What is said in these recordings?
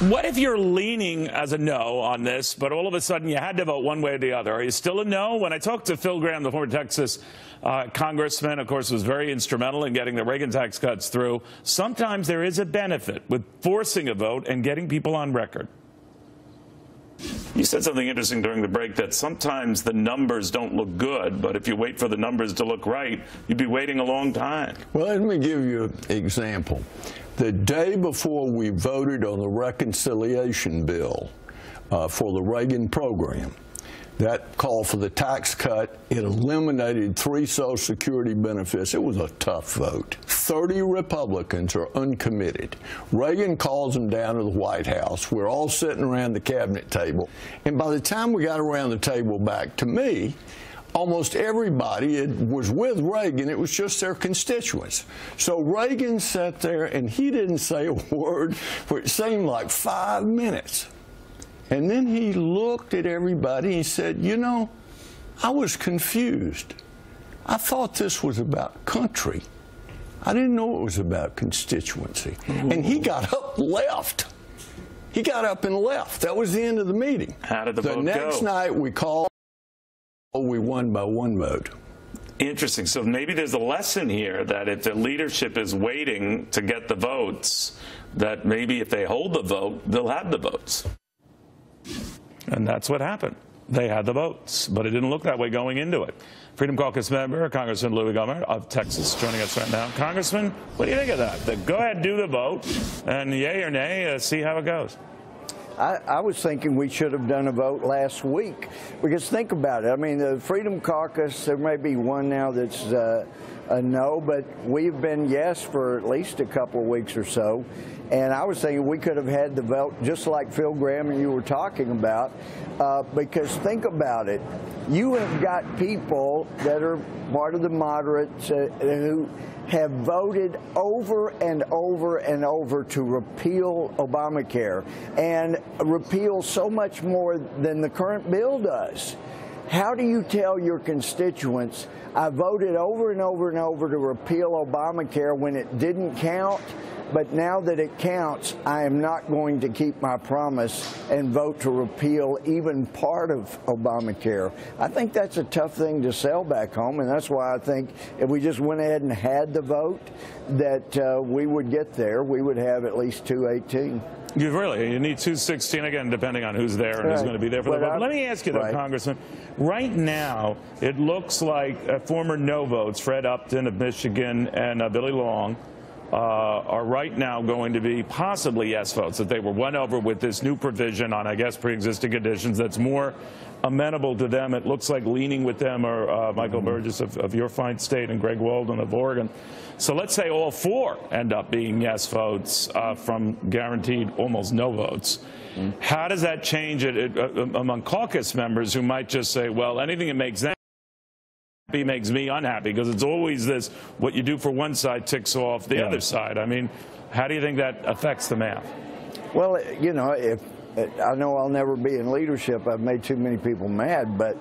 What if you're leaning as a no on this, but all of a sudden you had to vote one way or the other? Are you still a no? When I talked to Phil Gramm, the former Texas congressman, of course, was very instrumental in getting the Reagan tax cuts through. Sometimes there is a benefit with forcing a vote and getting people on record. You said something interesting during the break, that sometimes the numbers don't look good, but if you wait for the numbers to look right, you'd be waiting a long time. Well, let me give you an example. The day before we voted on the reconciliation bill for the Reagan program, that called for the tax cut, it eliminated 3 Social Security benefits. It was a tough vote. 30 Republicans are uncommitted. Reagan calls them down to the White House. We're all sitting around the cabinet table. And by the time we got around the table back to me, almost everybody was with Reagan. It was just their constituents. So Reagan sat there, and he didn't say a word for it seemed like 5 minutes. And then he looked at everybody and he said, you know, I was confused. I thought this was about country. I didn't know it was about constituency. And he got up and left. He got up and left. That was the end of the meeting. How did the vote go? The next night we called. We won by 1 vote. Interesting. So maybe there's a lesson here that if the leadership is waiting to get the votes, that maybe if they hold the vote, they'll have the votes. And that's what happened. They had the votes, but it didn't look that way going into it. Freedom Caucus member, Congressman Louie Gohmert of Texas, joining us right now. Congressman, what do you think of that? Go ahead, do the vote, and yay or nay, see how it goes. I was thinking we should have done a vote last week, because think about it. I mean, the Freedom Caucus, there may be one now that's a no, but we've been yes for at least a couple of weeks or so. And I was thinking we could have had the vote just like Phil Gramm and you were talking about, because think about it. You have got people that are part of the moderates who have voted over and over and over to repeal Obamacare, and repeal so much more than the current bill does. How do you tell your constituents, I voted over and over and over to repeal Obamacare when it didn't count, but now that it counts, I am not going to keep my promise and vote to repeal even part of Obamacare? I think that's a tough thing to sell back home, and that's why I think if we just went ahead and had the vote, that we would get there. We would have at least 218. You need 216, again, depending on who's there and who's going to be there for the vote. But let me ask you, though, Congressman, right now it looks like former no votes, Fred Upton of Michigan and Billy Long, are right now going to be possibly yes votes, that they were won over with this new provision on, I guess, pre-existing conditions that's more amenable to them. It looks like leaning with them are Michael Burgess of your fine state and Greg Walden of Oregon. So let's say all 4 end up being yes votes from guaranteed almost no votes. How does that change it among caucus members who might just say, well, anything that makes them happy makes me unhappy, because it's always this, what you do for one side ticks off the other side. I mean, how do you think that affects the math? Well, you know, I know I'll never be in leadership. I've made too many people mad, but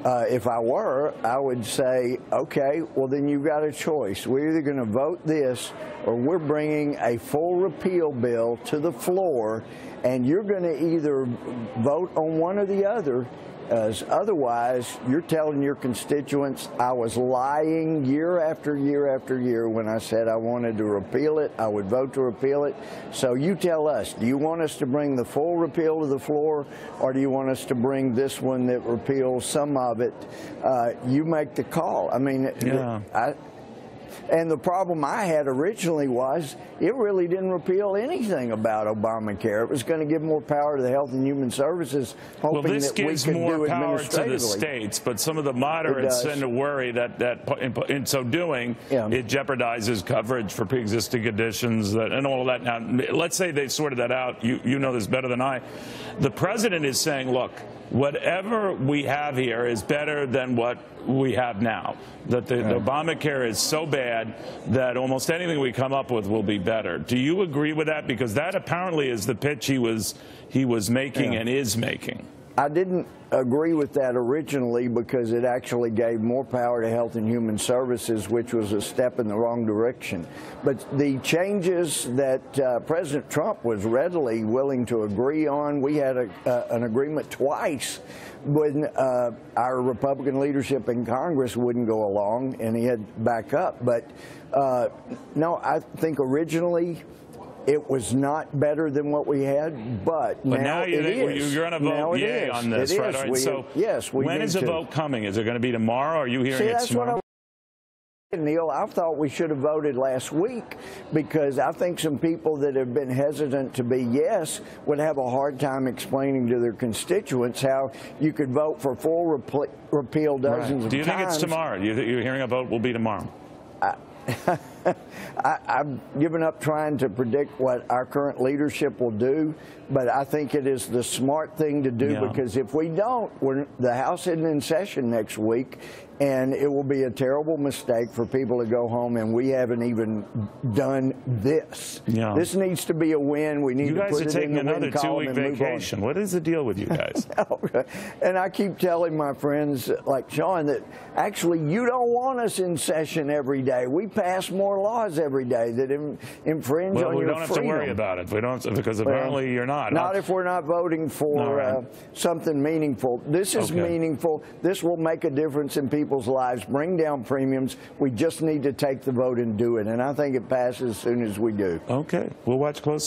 if I were, I would say, okay, well, then you've got a choice. We're either going to vote this, or we're bringing a full repeal bill to the floor, and you're going to either vote on one or the other. Otherwise, you're telling your constituents, I was lying year after year after year when I said I wanted to repeal it, I would vote to repeal it. So you tell us, do you want us to bring the full repeal to the floor, or do you want us to bring this one that repeals some of it? You make the call. I mean, and the problem I had originally was it really didn't repeal anything about Obamacare. It was going to give more power to the Health and Human Services, hoping that we could do it administratively. Well, this gives more power to the states, but some of the moderates tend to worry that in so doing, it jeopardizes coverage for pre-existing conditions and all of that. Now, let's say they sorted that out. You know this better than I. The president is saying, look, whatever we have here is better than what we have now. That the Obamacare is so bad that almost anything we come up with will be better. Do you agree with that? Because that apparently is the pitch he was making and is making. I didn't agree with that originally because it actually gave more power to Health and Human Services, which was a step in the wrong direction. But the changes that President Trump was readily willing to agree on, we had an agreement twice when our Republican leadership in Congress wouldn't go along, and he had to back up. But no, I think originally it was not better than what we had, but now it is. You're going to vote yay on this, right? All right. So yes, when is the vote coming? Is it going to be tomorrow? Are you hearing it tomorrow? Neil, I thought we should have voted last week because I think some people that have been hesitant to be yes would have a hard time explaining to their constituents how you could vote for full repeal dozens of times. Do you think it's tomorrow? You're hearing a vote will be tomorrow? I've given up trying to predict what our current leadership will do, but I think it is the smart thing to do because if we don't, the House isn't in session next week, and it will be a terrible mistake for people to go home, and we haven't even done this. This needs to be a win. We need to put it in the win column and move on. You guys are taking another 2-week vacation. What is the deal with you guys? And I keep telling my friends like Sean that actually you don't want us in session every day. We pass more laws every day that infringe on your freedom. Well, we don't have to worry about it. We don't, because apparently you're not. Not if we're not voting for something meaningful. This is meaningful. This will make a difference in people's lives, bring down premiums. We just need to take the vote and do it. And I think it passes as soon as we do. Okay. We'll watch closely.